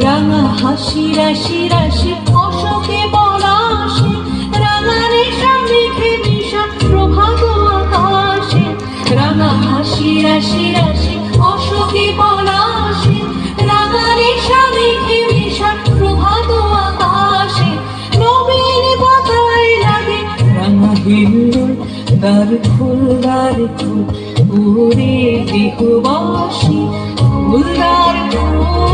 রাঙা হাসি রাশি রাশি অশোকে পলাশে, রাঙা রেশা মেঘে নিশা প্রভাত আকাশে। রাঙা হাসি রাশি রাশি অশোকে পলাশে, রাঙা রেশা মেঘে নিশা প্রভাত আকাশে। নবীন পাতায় লাগে রাঙা হিন্দুল, দ্বার ফুল ওরে দেহবাসী ফুলদার ফুল।